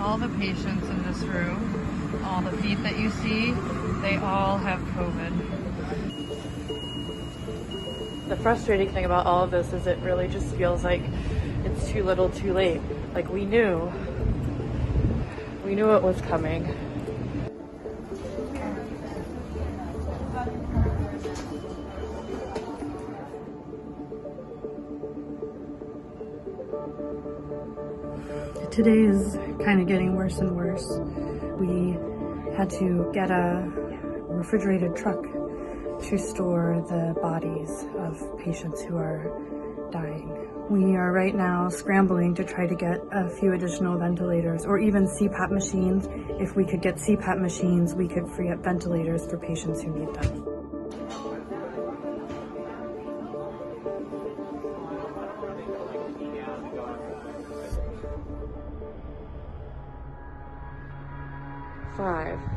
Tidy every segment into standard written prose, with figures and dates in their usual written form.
All the patients in this room, all the feet that you see, they all have COVID. The frustrating thing about all of this is it really just feels like it's too little too late. Like we knew it was coming. Today is kind of getting worse and worse. We had to get a refrigerated truck to store the bodies of patients who are dying. We are right now scrambling to try to get a few additional ventilators or even CPAP machines. If we could get CPAP machines, we could free up ventilators for patients who need them.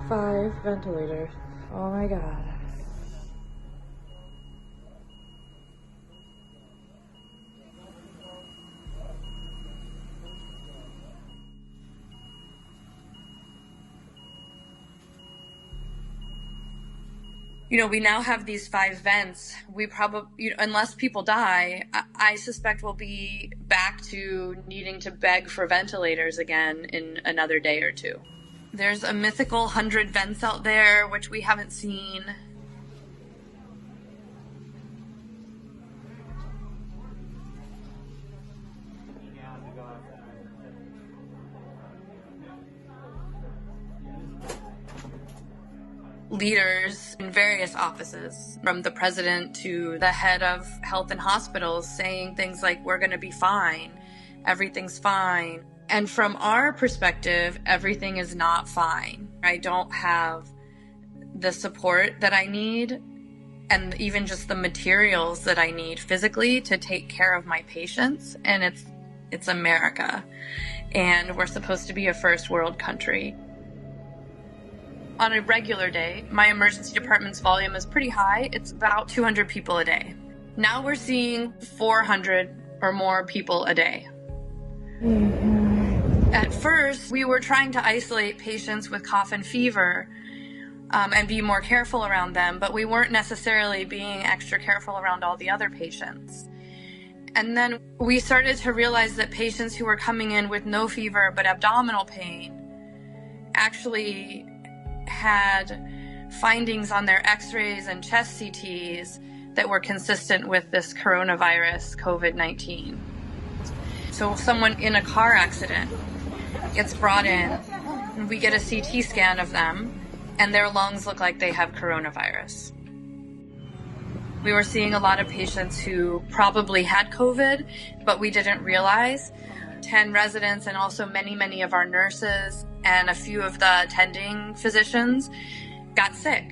Five ventilators. Oh my God. You know, we now have these 5 vents. We probably, unless people die, I suspect we'll be back to needing to beg for ventilators again in another day or two. There's a mythical 100 vents out there, which we haven't seen. Leaders in various offices, from the president to the head of health and hospitals, saying things like, we're going to be fine, everything's fine. And from our perspective, everything is not fine. I don't have the support that I need and even just the materials that I need physically to take care of my patients. And it's America. And we're supposed to be a first world country. On a regular day, my emergency department's volume is pretty high. It's about 200 people a day. Now we're seeing 400 or more people a day. At first, we were trying to isolate patients with cough and fever and be more careful around them, but we weren't necessarily being extra careful around all the other patients. And then we started to realize that patients who were coming in with no fever but abdominal pain actually had findings on their x-rays and chest CTs that were consistent with this coronavirus, COVID-19. So someone in a car accident gets brought in, and we get a CT scan of them, and their lungs look like they have coronavirus. We were seeing a lot of patients who probably had COVID, but we didn't realize. 10 residents and also many of our nurses and a few of the attending physicians got sick.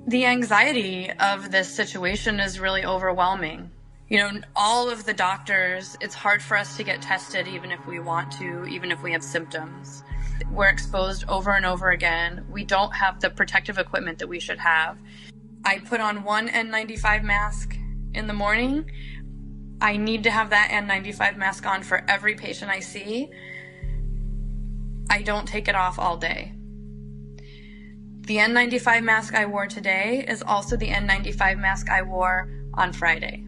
The anxiety of this situation is really overwhelming. You know, all of the doctors, it's hard for us to get tested even if we want to, even if we have symptoms. We're exposed over and over again. We don't have the protective equipment that we should have. I put on one N95 mask in the morning. I need to have that N95 mask on for every patient I see. I don't take it off all day. The N95 mask I wore today is also the N95 mask I wore on Friday.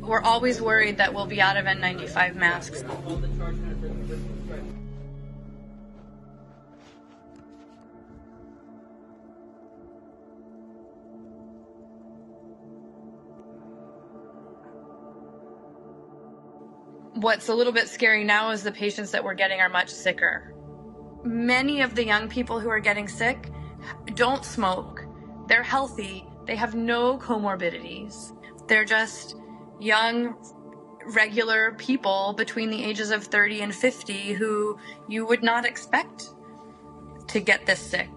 We're always worried that we'll be out of N95 masks. What's a little bit scary now is the patients that we're getting are much sicker. Many of the young people who are getting sick don't smoke. They're healthy. They have no comorbidities. They're just young, regular people between the ages of 30 and 50 who you would not expect to get this sick.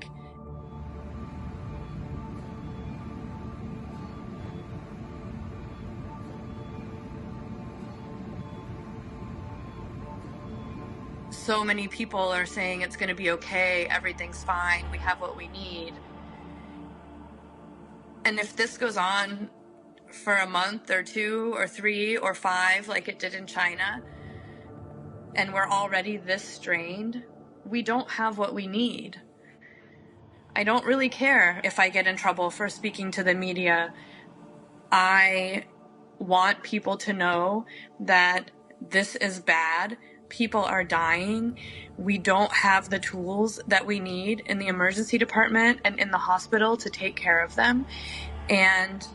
So many people are saying it's going to be okay, everything's fine, we have what we need. And if this goes on for a month or 2 or 3 or 5 like it did in China, and we're already this strained, we don't have what we need. I don't really care if I get in trouble for speaking to the media. I want people to know that this is bad. People are dying. We don't have the tools that we need in the emergency department and in the hospital to take care of them. And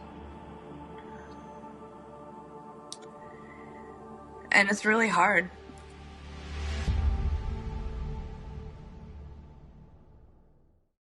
it's really hard.